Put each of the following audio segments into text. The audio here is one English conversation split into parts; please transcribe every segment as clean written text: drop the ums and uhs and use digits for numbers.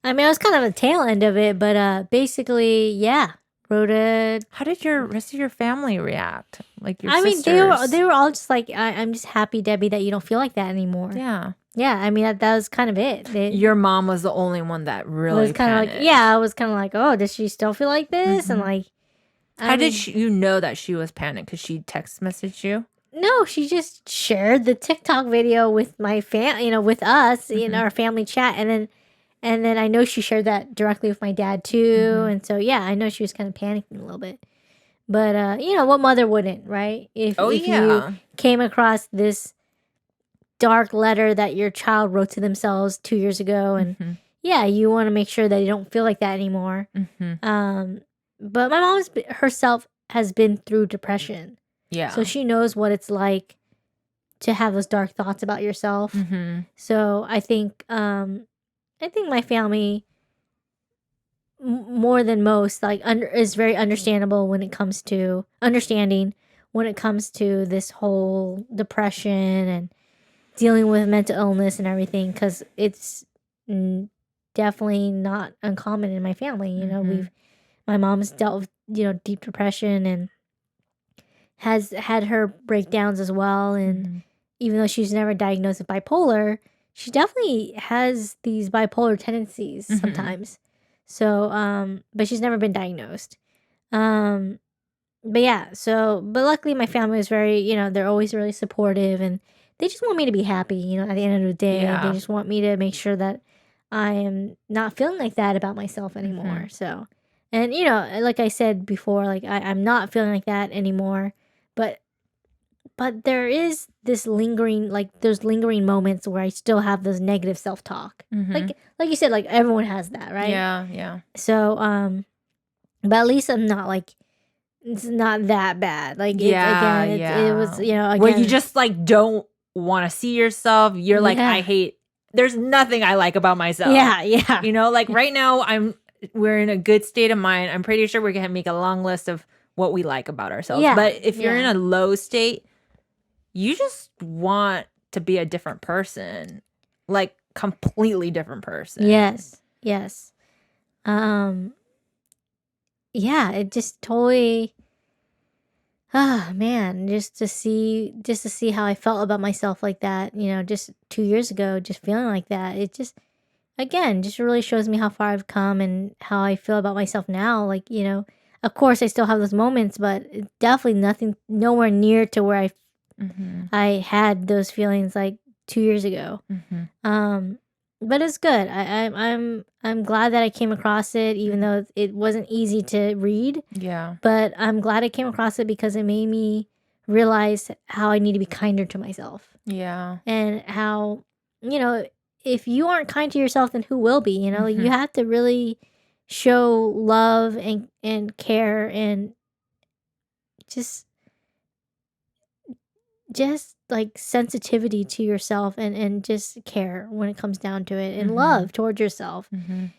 I mean, I was kind of the tail end of it, but basically, yeah. Wrote it. How did your rest of your family react? Like your I sisters? mean, they were all just like, I'm just happy, Debbie, that you don't feel like that anymore. Yeah. Yeah, I mean, that was kind of it. Your mom was the only one that really was kind of like, yeah, I was kind of like, oh, does she still feel like this? And like, how did you know that she was panicked? Because she text messaged you? No, she just shared the TikTok video with my with us in our family chat, and then I know she shared that directly with my dad too, and so yeah, I know she was kind of panicking a little bit, but what mother wouldn't, right? If you came across this dark letter that your child wrote to themselves 2 years ago, and yeah, you want to make sure that they don't feel like that anymore. But my mom herself has been through depression. Yeah. So she knows what it's like to have those dark thoughts about yourself. So I think my family more than most is very understandable when it comes to this whole depression and dealing with mental illness and everything, because it's definitely not uncommon in my family. My mom's dealt with deep depression and has had her breakdowns as well, and even though she's never diagnosed with bipolar, she definitely has these bipolar tendencies sometimes. So but she's never been diagnosed. But luckily my family is very, they're always really supportive, and they just want me to be happy, at the end of the day. They just want me to make sure that I am not feeling like that about myself anymore. So, and like I said before, like I'm not feeling like that anymore. But there is this lingering, like those lingering moments where I still have those negative self-talk. Like you said, like everyone has that, right? Yeah. So, but at least I'm not like, it's not that bad. Like, it was, again, where you just like don't want to see yourself. You're like, there's nothing I like about myself. Yeah. Like right now we're in a good state of mind. I'm pretty sure we're going to make a long list of what we like about ourselves. Yeah. But if you're in a low state, you just want to be a different person, like completely different person. Yes. Yeah, it just totally, man, just to see how I felt about myself like that, just 2 years ago, just feeling like that. It just, again, just really shows me how far I've come and how I feel about myself now. Like, of course I still have those moments, but it's definitely nowhere near to where I had those feelings like 2 years ago. But it's good. I'm glad that I came across it, even though it wasn't easy to read. Yeah. But I'm glad I came across it because it made me realize how I need to be kinder to myself. Yeah. And how, if you aren't kind to yourself, then who will be? You have to really show love and care and just like sensitivity to yourself and just care when it comes down to it, and love towards yourself. And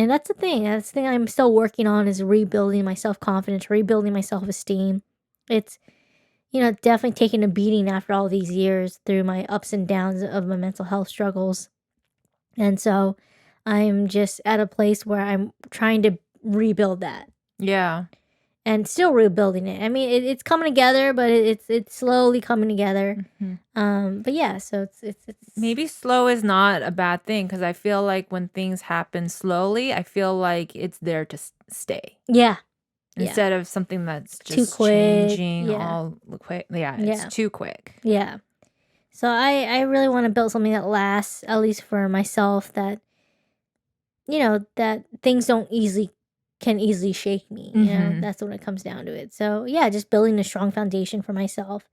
that's the thing I'm still working on, is rebuilding my self-confidence, rebuilding my self-esteem. It's definitely taking a beating after all these years through my ups and downs of my mental health struggles. And so I'm just at a place where I'm trying to rebuild that. Yeah. And still rebuilding it. I mean, it's coming together, but it's slowly coming together. But yeah, so it's maybe slow is not a bad thing, because I feel like when things happen slowly, I feel like it's there to stay. Yeah. Instead of something that's just too quick. changing all quick. Yeah, it's too quick. Yeah. So I really want to build something that lasts, at least for myself, that that things can easily shake me. That's when it comes down to it. So yeah, just building a strong foundation for myself.